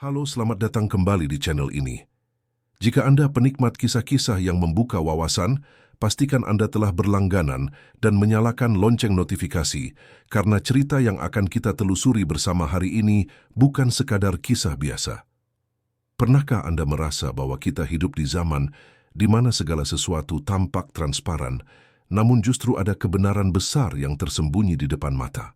Halo, selamat datang kembali di channel ini. Jika Anda penikmat kisah-kisah yang membuka wawasan, pastikan Anda telah berlangganan dan menyalakan lonceng notifikasi, karena cerita yang akan kita telusuri bersama hari ini bukan sekadar kisah biasa. Pernahkah Anda merasa bahwa kita hidup di zaman di mana segala sesuatu tampak transparan, namun justru ada kebenaran besar yang tersembunyi di depan mata?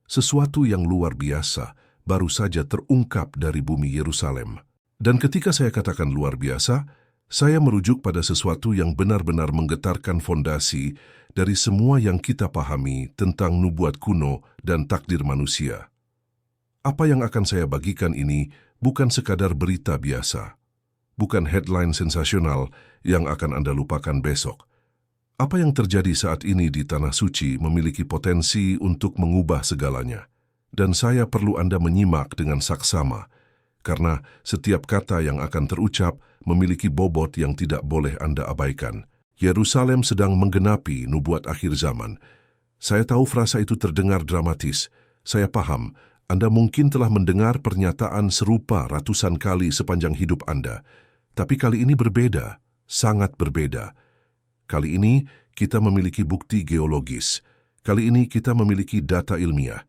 Sesuatu yang luar biasa baru saja terungkap dari bumi Yerusalem. Dan ketika saya katakan luar biasa, saya merujuk pada sesuatu yang benar-benar menggetarkan fondasi dari semua yang kita pahami tentang nubuat kuno dan takdir manusia. Apa yang akan saya bagikan ini bukan sekadar berita biasa, bukan headline sensasional yang akan Anda lupakan besok. Apa yang terjadi saat ini di Tanah Suci memiliki potensi untuk mengubah segalanya. Dan saya perlu Anda menyimak dengan saksama, karena setiap kata yang akan terucap memiliki bobot yang tidak boleh Anda abaikan. Yerusalem sedang menggenapi nubuat akhir zaman. Saya tahu frasa itu terdengar dramatis. Saya paham, Anda mungkin telah mendengar pernyataan serupa ratusan kali sepanjang hidup Anda. Tapi kali ini berbeda, sangat berbeda. Kali ini kita memiliki bukti geologis. Kali ini kita memiliki data ilmiah.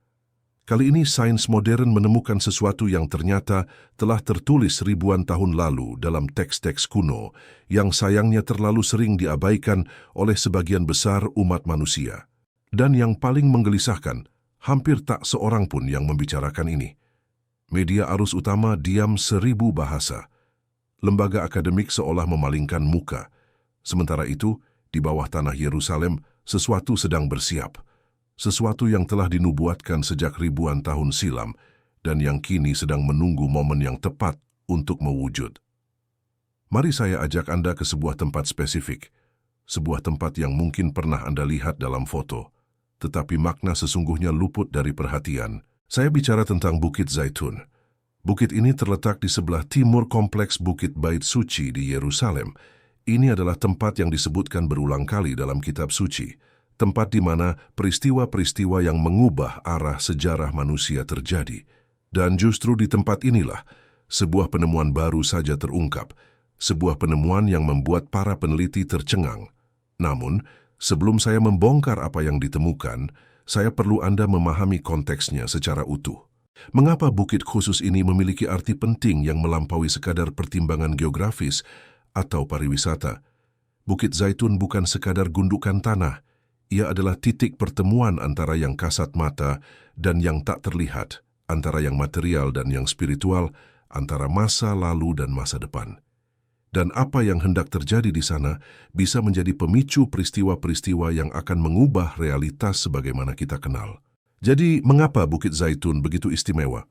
Kali ini sains modern menemukan sesuatu yang ternyata telah tertulis ribuan tahun lalu dalam teks-teks kuno yang sayangnya terlalu sering diabaikan oleh sebagian besar umat manusia. Dan yang paling menggelisahkan, hampir tak seorang pun yang membicarakan ini. Media arus utama diam 1000 bahasa. Lembaga akademik seolah memalingkan muka. Sementara itu, di bawah tanah Yerusalem, sesuatu sedang bersiap. Sesuatu yang telah dinubuatkan sejak ribuan tahun silam dan yang kini sedang menunggu momen yang tepat untuk mewujud. Mari saya ajak Anda ke sebuah tempat spesifik, sebuah tempat yang mungkin pernah Anda lihat dalam foto, tetapi makna sesungguhnya luput dari perhatian. Saya bicara tentang Bukit Zaitun. Bukit ini terletak di sebelah timur kompleks Bukit Bait Suci di Yerusalem. Ini adalah tempat yang disebutkan berulang kali dalam kitab suci. Tempat di mana peristiwa-peristiwa yang mengubah arah sejarah manusia terjadi. Dan justru di tempat inilah, sebuah penemuan baru saja terungkap, sebuah penemuan yang membuat para peneliti tercengang. Namun, sebelum saya membongkar apa yang ditemukan, saya perlu Anda memahami konteksnya secara utuh. Mengapa bukit khusus ini memiliki arti penting yang melampaui sekadar pertimbangan geografis atau pariwisata? Bukit Zaitun bukan sekadar gundukan tanah. Ia adalah titik pertemuan antara yang kasat mata dan yang tak terlihat, antara yang material dan yang spiritual, antara masa lalu dan masa depan. Dan apa yang hendak terjadi di sana bisa menjadi pemicu peristiwa-peristiwa yang akan mengubah realitas sebagaimana kita kenal. Jadi, mengapa Bukit Zaitun begitu istimewa?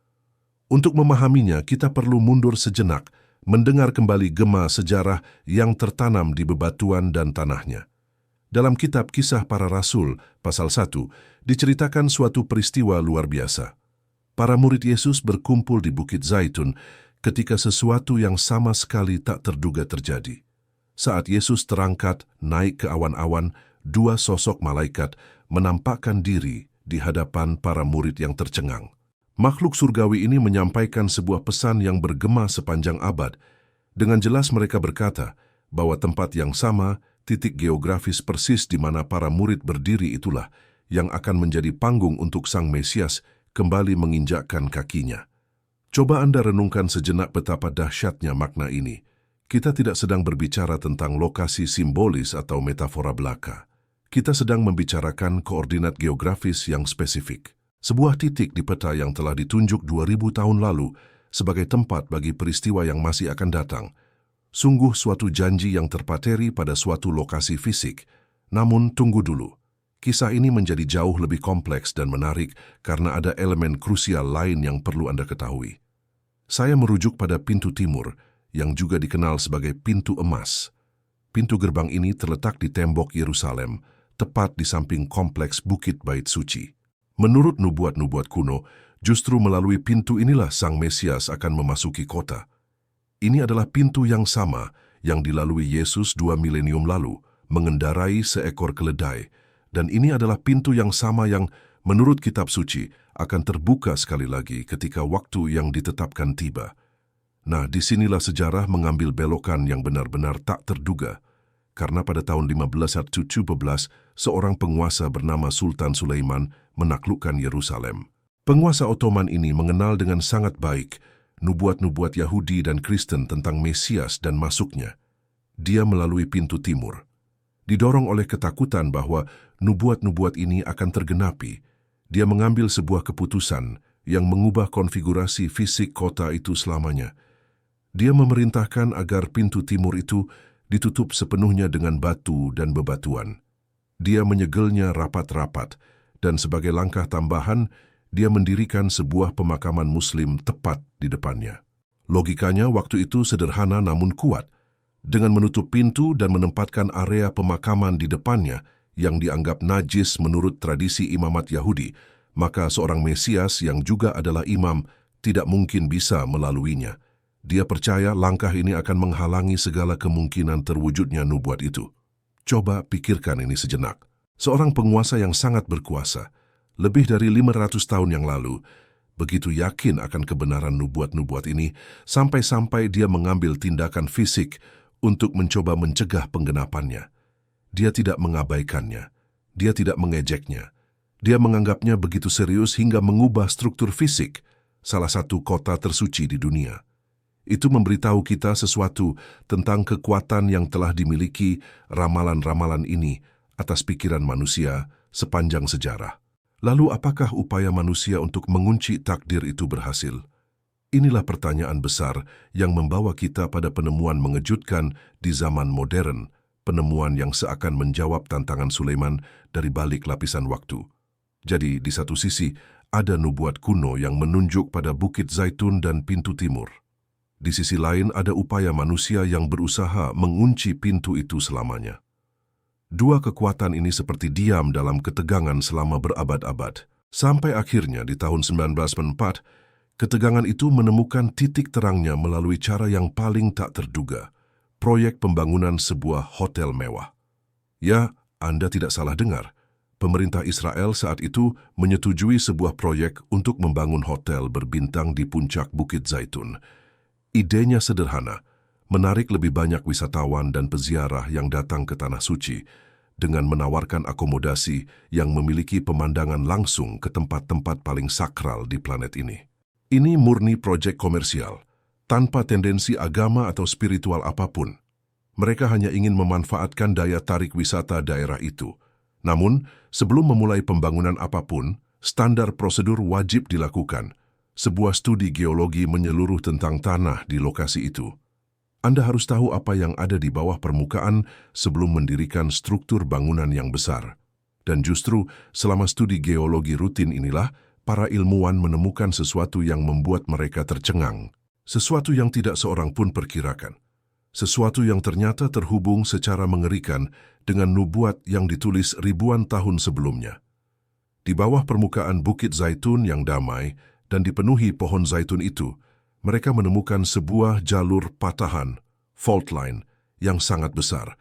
Untuk memahaminya, kita perlu mundur sejenak, mendengar kembali gema sejarah yang tertanam di bebatuan dan tanahnya. Dalam kitab Kisah Para Rasul, pasal 1, diceritakan suatu peristiwa luar biasa. Para murid Yesus berkumpul di Bukit Zaitun ketika sesuatu yang sama sekali tak terduga terjadi. Saat Yesus terangkat naik ke awan-awan, 2 sosok malaikat menampakkan diri di hadapan para murid yang tercengang. Makhluk surgawi ini menyampaikan sebuah pesan yang bergema sepanjang abad. Dengan jelas mereka berkata bahwa tempat yang sama, titik geografis persis di mana para murid berdiri itulah yang akan menjadi panggung untuk Sang Mesias kembali menginjakkan kakinya. Coba Anda renungkan sejenak betapa dahsyatnya makna ini. Kita tidak sedang berbicara tentang lokasi simbolis atau metafora belaka. Kita sedang membicarakan koordinat geografis yang spesifik. Sebuah titik di peta yang telah ditunjuk 2000 tahun lalu sebagai tempat bagi peristiwa yang masih akan datang. Sungguh suatu janji yang terpateri pada suatu lokasi fisik. Namun tunggu dulu. Kisah ini menjadi jauh lebih kompleks dan menarik karena ada elemen krusial lain yang perlu Anda ketahui. Saya merujuk pada pintu timur yang juga dikenal sebagai pintu emas. Pintu gerbang ini terletak di tembok Yerusalem, tepat di samping kompleks Bukit Bait Suci. Menurut nubuat-nubuat kuno, justru melalui pintu inilah Sang Mesias akan memasuki kota. Ini adalah pintu yang sama yang dilalui Yesus 2 milenium lalu, mengendarai seekor keledai. Dan ini adalah pintu yang sama yang, menurut kitab suci, akan terbuka sekali lagi ketika waktu yang ditetapkan tiba. Nah, disinilah sejarah mengambil belokan yang benar-benar tak terduga. Karena pada tahun 1517, seorang penguasa bernama Sultan Sulaiman menaklukkan Yerusalem. Penguasa Ottoman ini mengenal dengan sangat baik nubuat-nubuat Yahudi dan Kristen tentang Mesias dan masuknya. Dia melalui pintu timur. Didorong oleh ketakutan bahwa nubuat-nubuat ini akan tergenapi, dia mengambil sebuah keputusan yang mengubah konfigurasi fisik kota itu selamanya. Dia memerintahkan agar pintu timur itu ditutup sepenuhnya dengan batu dan bebatuan. Dia menyegelnya rapat-rapat, dan sebagai langkah tambahan, dia mendirikan sebuah pemakaman Muslim tepat di depannya. Logikanya waktu itu sederhana namun kuat. Dengan menutup pintu dan menempatkan area pemakaman di depannya yang dianggap najis menurut tradisi imamat Yahudi, maka seorang Mesias yang juga adalah imam tidak mungkin bisa melaluinya. Dia percaya langkah ini akan menghalangi segala kemungkinan terwujudnya nubuat itu. Coba pikirkan ini sejenak. Seorang penguasa yang sangat berkuasa, lebih dari 500 tahun yang lalu, begitu yakin akan kebenaran nubuat-nubuat ini, sampai-sampai dia mengambil tindakan fisik untuk mencoba mencegah penggenapannya. Dia tidak mengabaikannya, dia tidak mengejeknya. Dia menganggapnya begitu serius hingga mengubah struktur fisik salah satu kota tersuci di dunia. Itu memberitahu kita sesuatu tentang kekuatan yang telah dimiliki ramalan-ramalan ini atas pikiran manusia sepanjang sejarah. Lalu apakah upaya manusia untuk mengunci takdir itu berhasil? Inilah pertanyaan besar yang membawa kita pada penemuan mengejutkan di zaman modern, penemuan yang seakan menjawab tantangan Sulaiman dari balik lapisan waktu. Jadi, di satu sisi, ada nubuat kuno yang menunjuk pada Bukit Zaitun dan pintu timur. Di sisi lain ada upaya manusia yang berusaha mengunci pintu itu selamanya. Dua kekuatan ini seperti diam dalam ketegangan selama berabad-abad. Sampai akhirnya di tahun 1904, ketegangan itu menemukan titik terangnya melalui cara yang paling tak terduga, proyek pembangunan sebuah hotel mewah. Ya, Anda tidak salah dengar. Pemerintah Israel saat itu menyetujui sebuah proyek untuk membangun hotel berbintang di puncak Bukit Zaitun. Idenya sederhana, menarik lebih banyak wisatawan dan peziarah yang datang ke Tanah Suci dengan menawarkan akomodasi yang memiliki pemandangan langsung ke tempat-tempat paling sakral di planet ini. Ini murni proyek komersial, tanpa tendensi agama atau spiritual apapun. Mereka hanya ingin memanfaatkan daya tarik wisata daerah itu. Namun, sebelum memulai pembangunan apapun, standar prosedur wajib dilakukan. Sebuah studi geologi menyeluruh tentang tanah di lokasi itu. Anda harus tahu apa yang ada di bawah permukaan sebelum mendirikan struktur bangunan yang besar. Dan justru selama studi geologi rutin inilah, para ilmuwan menemukan sesuatu yang membuat mereka tercengang. Sesuatu yang tidak seorang pun perkirakan. Sesuatu yang ternyata terhubung secara mengerikan dengan nubuat yang ditulis ribuan tahun sebelumnya. Di bawah permukaan Bukit Zaitun yang damai dan dipenuhi pohon zaitun itu, mereka menemukan sebuah jalur patahan, fault line, yang sangat besar.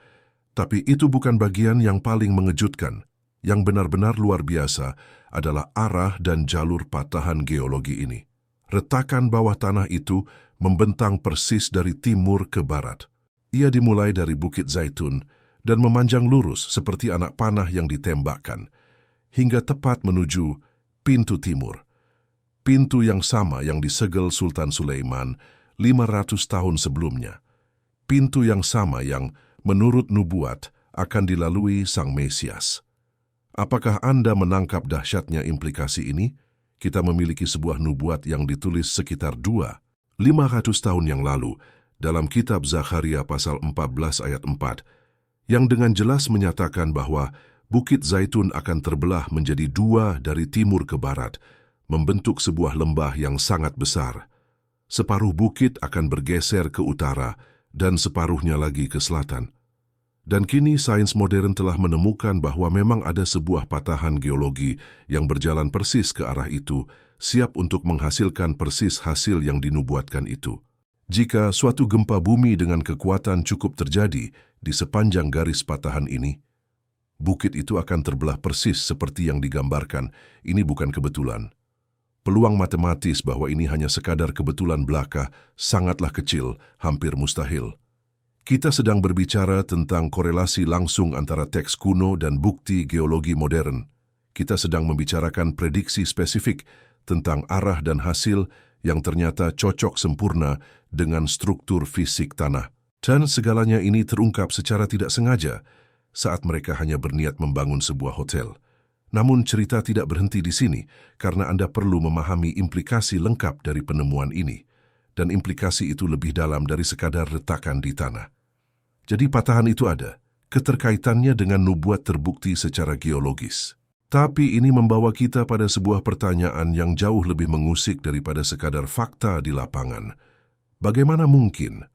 Tapi itu bukan bagian yang paling mengejutkan. Yang benar-benar luar biasa adalah arah dan jalur patahan geologi ini. Retakan bawah tanah itu membentang persis dari timur ke barat. Ia dimulai dari Bukit Zaitun dan memanjang lurus seperti anak panah yang ditembakkan, hingga tepat menuju pintu timur. Pintu yang sama yang disegel Sultan Sulaiman 500 tahun sebelumnya. Pintu yang sama yang, menurut nubuat, akan dilalui Sang Mesias. Apakah Anda menangkap dahsyatnya implikasi ini? Kita memiliki sebuah nubuat yang ditulis sekitar 500 tahun yang lalu dalam kitab Zakharia pasal 14 ayat 4, yang dengan jelas menyatakan bahwa Bukit Zaitun akan terbelah menjadi dua dari timur ke barat, membentuk sebuah lembah yang sangat besar. Separuh bukit akan bergeser ke utara dan separuhnya lagi ke selatan. Dan kini sains modern telah menemukan bahwa memang ada sebuah patahan geologi yang berjalan persis ke arah itu, siap untuk menghasilkan persis hasil yang dinubuatkan itu. Jika suatu gempa bumi dengan kekuatan cukup terjadi di sepanjang garis patahan ini, bukit itu akan terbelah persis seperti yang digambarkan. Ini bukan kebetulan. Peluang matematis bahwa ini hanya sekadar kebetulan belaka sangatlah kecil, hampir mustahil. Kita sedang berbicara tentang korelasi langsung antara teks kuno dan bukti geologi modern. Kita sedang membicarakan prediksi spesifik tentang arah dan hasil yang ternyata cocok sempurna dengan struktur fisik tanah. Dan segalanya ini terungkap secara tidak sengaja saat mereka hanya berniat membangun sebuah hotel. Namun cerita tidak berhenti di sini karena Anda perlu memahami implikasi lengkap dari penemuan ini. Dan implikasi itu lebih dalam dari sekadar retakan di tanah. Jadi patahan itu ada, keterkaitannya dengan nubuat terbukti secara geologis. Tapi ini membawa kita pada sebuah pertanyaan yang jauh lebih mengusik daripada sekadar fakta di lapangan. Bagaimana mungkin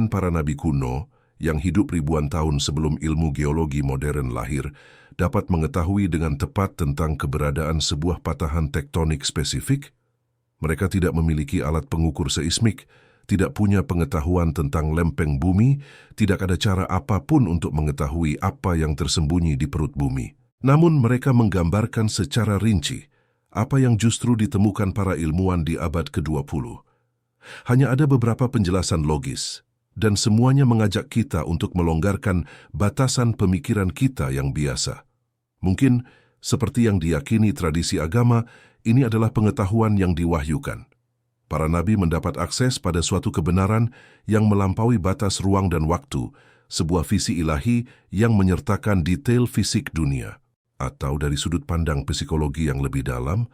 para nabi kuno yang hidup ribuan tahun sebelum ilmu geologi modern lahir dapat mengetahui dengan tepat tentang keberadaan sebuah patahan tektonik spesifik? Mereka tidak memiliki alat pengukur seismik, tidak punya pengetahuan tentang lempeng bumi, tidak ada cara apapun untuk mengetahui apa yang tersembunyi di perut bumi. Namun mereka menggambarkan secara rinci apa yang justru ditemukan para ilmuwan di abad ke-20. Hanya ada beberapa penjelasan logis, dan semuanya mengajak kita untuk melonggarkan batasan pemikiran kita yang biasa. Mungkin, seperti yang diyakini tradisi agama, ini adalah pengetahuan yang diwahyukan. Para nabi mendapat akses pada suatu kebenaran yang melampaui batas ruang dan waktu, sebuah visi ilahi yang menyertakan detail fisik dunia. Atau dari sudut pandang psikologi yang lebih dalam,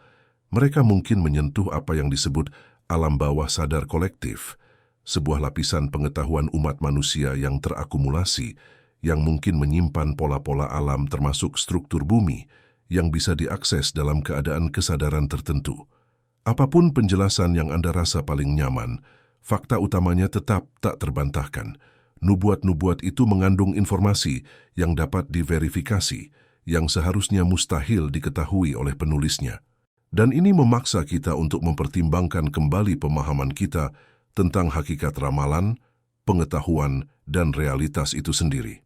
mereka mungkin menyentuh apa yang disebut alam bawah sadar kolektif, sebuah lapisan pengetahuan umat manusia yang terakumulasi, yang mungkin menyimpan pola-pola alam termasuk struktur bumi, yang bisa diakses dalam keadaan kesadaran tertentu. Apapun penjelasan yang Anda rasa paling nyaman, fakta utamanya tetap tak terbantahkan. Nubuat-nubuat itu mengandung informasi yang dapat diverifikasi, yang seharusnya mustahil diketahui oleh penulisnya. Dan ini memaksa kita untuk mempertimbangkan kembali pemahaman kita tentang hakikat ramalan, pengetahuan, dan realitas itu sendiri.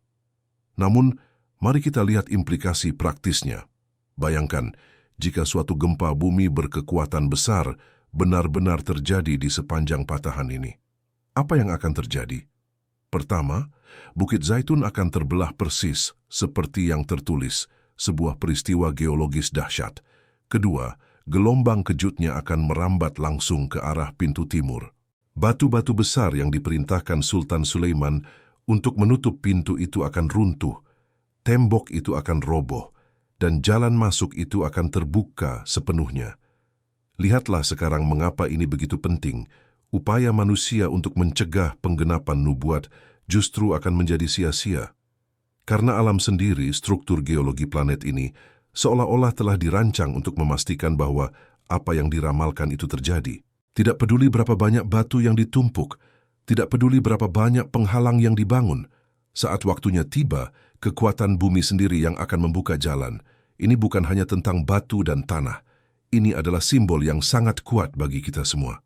Namun, mari kita lihat implikasi praktisnya. Bayangkan, jika suatu gempa bumi berkekuatan besar benar-benar terjadi di sepanjang patahan ini. Apa yang akan terjadi? Pertama, Bukit Zaitun akan terbelah persis seperti yang tertulis, sebuah peristiwa geologis dahsyat. Kedua, gelombang kejutnya akan merambat langsung ke arah pintu timur. Batu-batu besar yang diperintahkan Sultan Sulaiman untuk menutup pintu itu akan runtuh, tembok itu akan roboh, dan jalan masuk itu akan terbuka sepenuhnya. Lihatlah sekarang mengapa ini begitu penting. Upaya manusia untuk mencegah penggenapan nubuat justru akan menjadi sia-sia. Karena alam sendiri, struktur geologi planet ini, seolah-olah telah dirancang untuk memastikan bahwa apa yang diramalkan itu terjadi. Tidak peduli berapa banyak batu yang ditumpuk, tidak peduli berapa banyak penghalang yang dibangun. Saat waktunya tiba, kekuatan bumi sendiri yang akan membuka jalan. Ini bukan hanya tentang batu dan tanah. Ini adalah simbol yang sangat kuat bagi kita semua.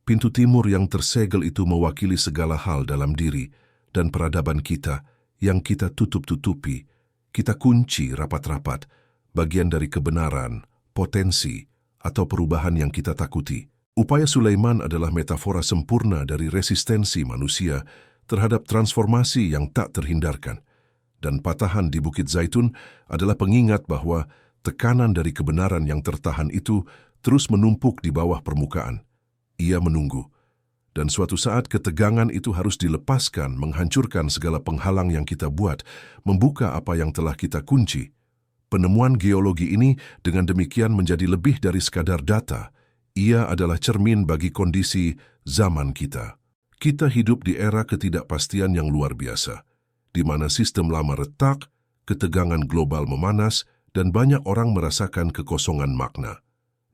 Pintu timur yang tersegel itu mewakili segala hal dalam diri dan peradaban kita yang kita tutup-tutupi, kita kunci rapat-rapat, bagian dari kebenaran, potensi, atau perubahan yang kita takuti. Upaya Sulaiman adalah metafora sempurna dari resistensi manusia terhadap transformasi yang tak terhindarkan. Dan patahan di Bukit Zaitun adalah pengingat bahwa tekanan dari kebenaran yang tertahan itu terus menumpuk di bawah permukaan. Ia menunggu. Dan suatu saat ketegangan itu harus dilepaskan, menghancurkan segala penghalang yang kita buat, membuka apa yang telah kita kunci. Penemuan geologi ini dengan demikian menjadi lebih dari sekadar data. Ia adalah cermin bagi kondisi zaman kita. Kita hidup di era ketidakpastian yang luar biasa, di mana sistem lama retak, ketegangan global memanas, dan banyak orang merasakan kekosongan makna.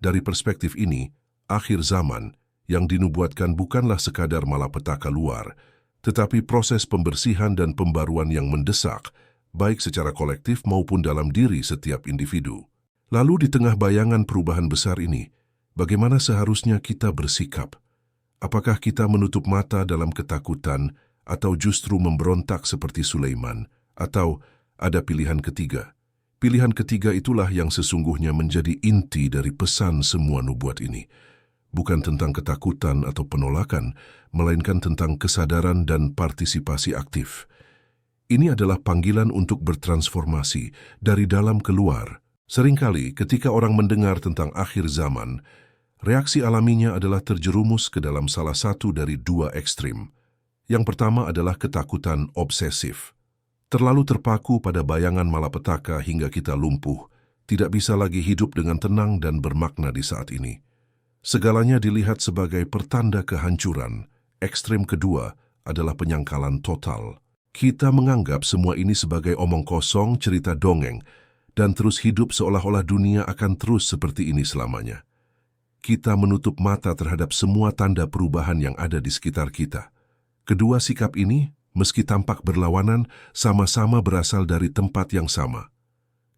Dari perspektif ini, akhir zaman yang dinubuatkan bukanlah sekadar malapetaka luar, tetapi proses pembersihan dan pembaruan yang mendesak, baik secara kolektif maupun dalam diri setiap individu. Lalu di tengah bayangan perubahan besar ini, bagaimana seharusnya kita bersikap? Apakah kita menutup mata dalam ketakutan atau justru memberontak seperti Sulaiman? Atau ada pilihan ketiga? Pilihan ketiga itulah yang sesungguhnya menjadi inti dari pesan semua nubuat ini. Bukan tentang ketakutan atau penolakan, melainkan tentang kesadaran dan partisipasi aktif. Ini adalah panggilan untuk bertransformasi dari dalam keluar. Seringkali ketika orang mendengar tentang akhir zaman, reaksi alaminya adalah terjerumus ke dalam salah satu dari dua ekstrim. Yang pertama adalah ketakutan obsesif. Terlalu terpaku pada bayangan malapetaka hingga kita lumpuh, tidak bisa lagi hidup dengan tenang dan bermakna di saat ini. Segalanya dilihat sebagai pertanda kehancuran. Ekstrem kedua adalah penyangkalan total. Kita menganggap semua ini sebagai omong kosong, cerita dongeng, dan terus hidup seolah-olah dunia akan terus seperti ini selamanya. Kita menutup mata terhadap semua tanda perubahan yang ada di sekitar kita. Kedua sikap ini, meski tampak berlawanan, sama-sama berasal dari tempat yang sama.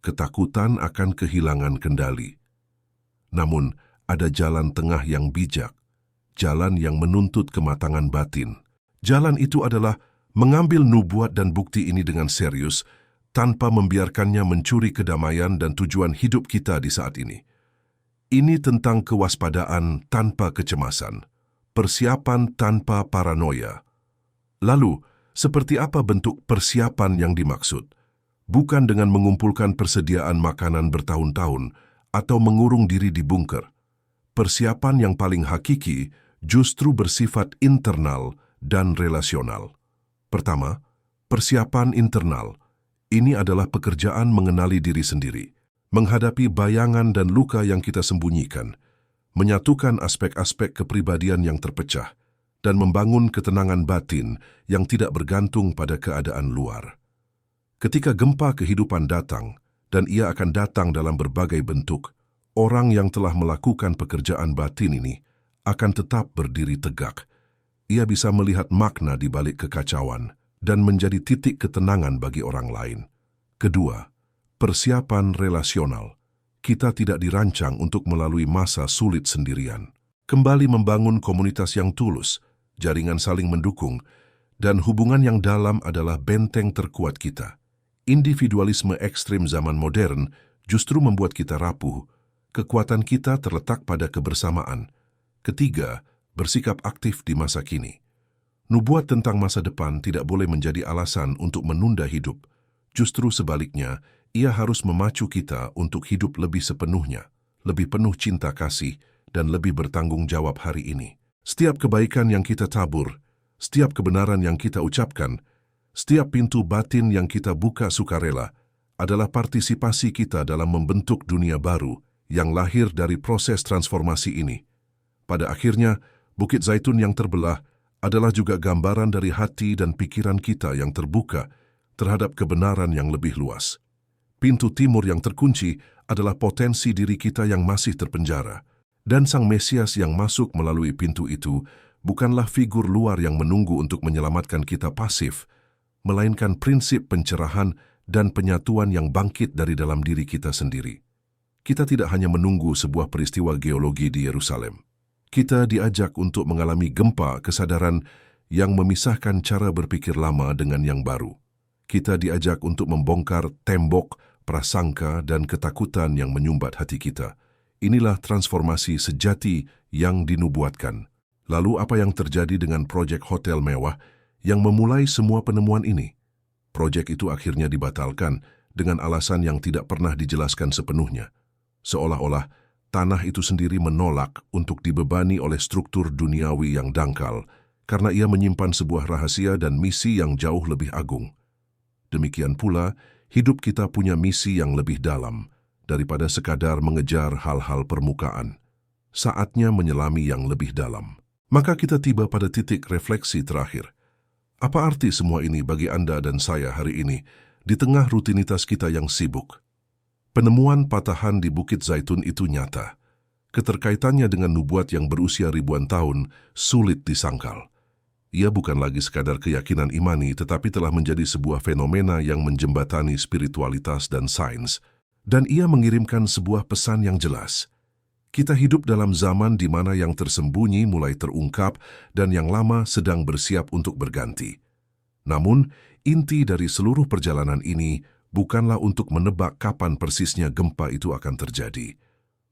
Ketakutan akan kehilangan kendali. Namun, ada jalan tengah yang bijak, jalan yang menuntut kematangan batin. Jalan itu adalah mengambil nubuat dan bukti ini dengan serius, tanpa membiarkannya mencuri kedamaian dan tujuan hidup kita di saat ini. Ini tentang kewaspadaan tanpa kecemasan, persiapan tanpa paranoia. Lalu, seperti apa bentuk persiapan yang dimaksud? Bukan dengan mengumpulkan persediaan makanan bertahun-tahun atau mengurung diri di bunker. Persiapan yang paling hakiki justru bersifat internal dan relasional. Pertama, persiapan internal. Ini adalah pekerjaan mengenali diri sendiri, menghadapi bayangan dan luka yang kita sembunyikan, menyatukan aspek-aspek kepribadian yang terpecah, dan membangun ketenangan batin yang tidak bergantung pada keadaan luar. Ketika gempa kehidupan datang, dan ia akan datang dalam berbagai bentuk, orang yang telah melakukan pekerjaan batin ini akan tetap berdiri tegak. Ia bisa melihat makna di balik kekacauan dan menjadi titik ketenangan bagi orang lain. Kedua, persiapan relasional. Kita tidak dirancang untuk melalui masa sulit sendirian. Kembali membangun komunitas yang tulus, jaringan saling mendukung, dan hubungan yang dalam adalah benteng terkuat kita. Individualisme ekstrim zaman modern justru membuat kita rapuh. Kekuatan kita terletak pada kebersamaan. Ketiga, bersikap aktif di masa kini. Nubuat tentang masa depan tidak boleh menjadi alasan untuk menunda hidup. Justru sebaliknya, ia harus memacu kita untuk hidup lebih sepenuhnya, lebih penuh cinta kasih, dan lebih bertanggung jawab hari ini. Setiap kebaikan yang kita tabur, setiap kebenaran yang kita ucapkan, setiap pintu batin yang kita buka sukarela adalah partisipasi kita dalam membentuk dunia baru yang lahir dari proses transformasi ini. Pada akhirnya, Bukit Zaitun yang terbelah adalah juga gambaran dari hati dan pikiran kita yang terbuka terhadap kebenaran yang lebih luas. Pintu timur yang terkunci adalah potensi diri kita yang masih terpenjara. Dan Sang Mesias yang masuk melalui pintu itu bukanlah figur luar yang menunggu untuk menyelamatkan kita pasif, melainkan prinsip pencerahan dan penyatuan yang bangkit dari dalam diri kita sendiri. Kita tidak hanya menunggu sebuah peristiwa geologi di Yerusalem. Kita diajak untuk mengalami gempa kesadaran yang memisahkan cara berpikir lama dengan yang baru. Kita diajak untuk membongkar tembok, prasangka, dan ketakutan yang menyumbat hati kita. Inilah transformasi sejati yang dinubuatkan. Lalu apa yang terjadi dengan proyek hotel mewah yang memulai semua penemuan ini? Proyek itu akhirnya dibatalkan dengan alasan yang tidak pernah dijelaskan sepenuhnya. Seolah-olah tanah itu sendiri menolak untuk dibebani oleh struktur duniawi yang dangkal karena ia menyimpan sebuah rahasia dan misi yang jauh lebih agung. Demikian pula, hidup kita punya misi yang lebih dalam daripada sekadar mengejar hal-hal permukaan. Saatnya menyelami yang lebih dalam. Maka kita tiba pada titik refleksi terakhir. Apa arti semua ini bagi Anda dan saya hari ini di tengah rutinitas kita yang sibuk? Penemuan patahan di Bukit Zaitun itu nyata. Keterkaitannya dengan nubuat yang berusia ribuan tahun sulit disangkal. Ia bukan lagi sekadar keyakinan imani, tetapi telah menjadi sebuah fenomena yang menjembatani spiritualitas dan sains. Dan ia mengirimkan sebuah pesan yang jelas. Kita hidup dalam zaman di mana yang tersembunyi mulai terungkap dan yang lama sedang bersiap untuk berganti. Namun, inti dari seluruh perjalanan ini bukanlah untuk menebak kapan persisnya gempa itu akan terjadi.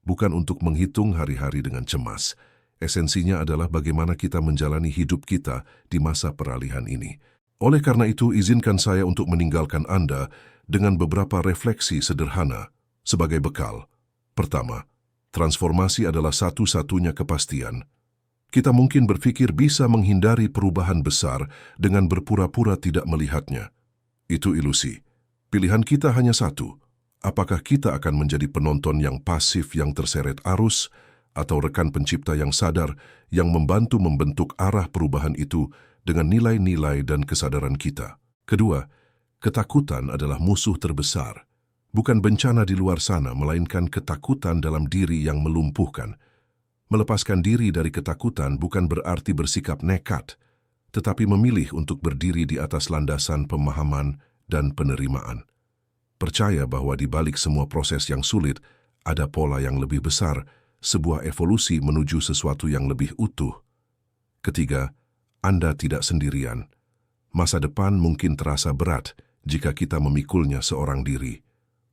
Bukan untuk menghitung hari-hari dengan cemas. Esensinya adalah bagaimana kita menjalani hidup kita di masa peralihan ini. Oleh karena itu, izinkan saya untuk meninggalkan Anda dengan beberapa refleksi sederhana sebagai bekal. Pertama, transformasi adalah satu-satunya kepastian. Kita mungkin berpikir bisa menghindari perubahan besar dengan berpura-pura tidak melihatnya. Itu ilusi. Pilihan kita hanya satu. Apakah kita akan menjadi penonton yang pasif yang terseret arus, atau rekan pencipta yang sadar yang membantu membentuk arah perubahan itu dengan nilai-nilai dan kesadaran kita? Kedua, ketakutan adalah musuh terbesar. Bukan bencana di luar sana, melainkan ketakutan dalam diri yang melumpuhkan. Melepaskan diri dari ketakutan bukan berarti bersikap nekat, tetapi memilih untuk berdiri di atas landasan pemahaman dan penerimaan. Percaya bahwa di balik semua proses yang sulit, ada pola yang lebih besar, sebuah evolusi menuju sesuatu yang lebih utuh. Ketiga, Anda tidak sendirian. Masa depan mungkin terasa berat jika kita memikulnya seorang diri,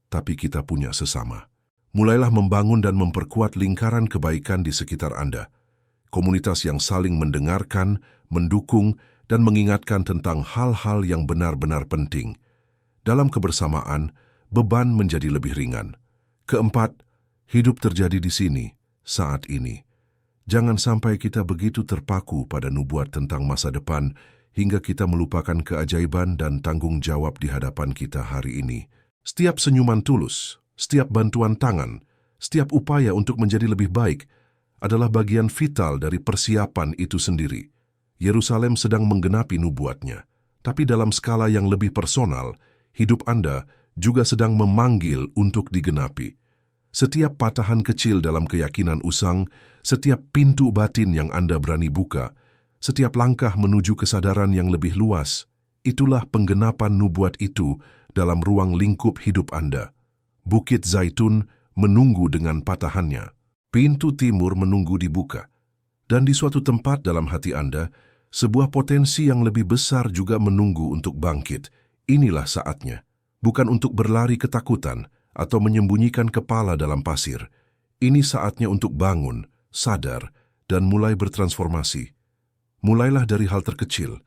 tapi kita punya sesama. Mulailah membangun dan memperkuat lingkaran kebaikan di sekitar Anda. Komunitas yang saling mendengarkan, mendukung, dan mengingatkan tentang hal-hal yang benar-benar penting. Dalam kebersamaan, beban menjadi lebih ringan. Keempat, hidup terjadi di sini, saat ini. Jangan sampai kita begitu terpaku pada nubuat tentang masa depan hingga kita melupakan keajaiban dan tanggung jawab di hadapan kita hari ini. Setiap senyuman tulus, setiap bantuan tangan, setiap upaya untuk menjadi lebih baik adalah bagian vital dari persiapan itu sendiri. Yerusalem sedang menggenapi nubuatnya, tapi dalam skala yang lebih personal, hidup Anda juga sedang memanggil untuk digenapi. Setiap patahan kecil dalam keyakinan usang, setiap pintu batin yang Anda berani buka, setiap langkah menuju kesadaran yang lebih luas, itulah penggenapan nubuat itu dalam ruang lingkup hidup Anda. Bukit Zaitun menunggu dengan patahannya. Pintu timur menunggu dibuka. Dan di suatu tempat dalam hati Anda, sebuah potensi yang lebih besar juga menunggu untuk bangkit. Inilah saatnya. Bukan untuk berlari ketakutan atau menyembunyikan kepala dalam pasir. Ini saatnya untuk bangun, sadar, dan mulai bertransformasi. Mulailah dari hal terkecil.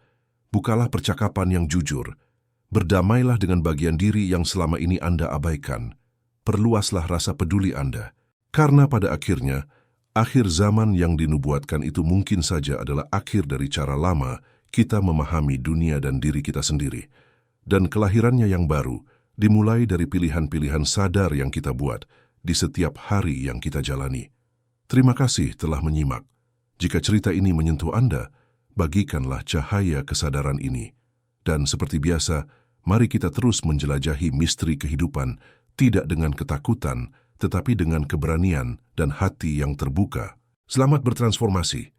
Bukalah percakapan yang jujur. Berdamailah dengan bagian diri yang selama ini Anda abaikan. Perluaslah rasa peduli Anda. Karena pada akhirnya, akhir zaman yang dinubuatkan itu mungkin saja adalah akhir dari cara lama kita memahami dunia dan diri kita sendiri. Dan kelahirannya yang baru dimulai dari pilihan-pilihan sadar yang kita buat di setiap hari yang kita jalani. Terima kasih telah menyimak. Jika cerita ini menyentuh Anda, bagikanlah cahaya kesadaran ini. Dan seperti biasa, mari kita terus menjelajahi misteri kehidupan, tidak dengan ketakutan, tetapi dengan keberanian dan hati yang terbuka. Selamat bertransformasi.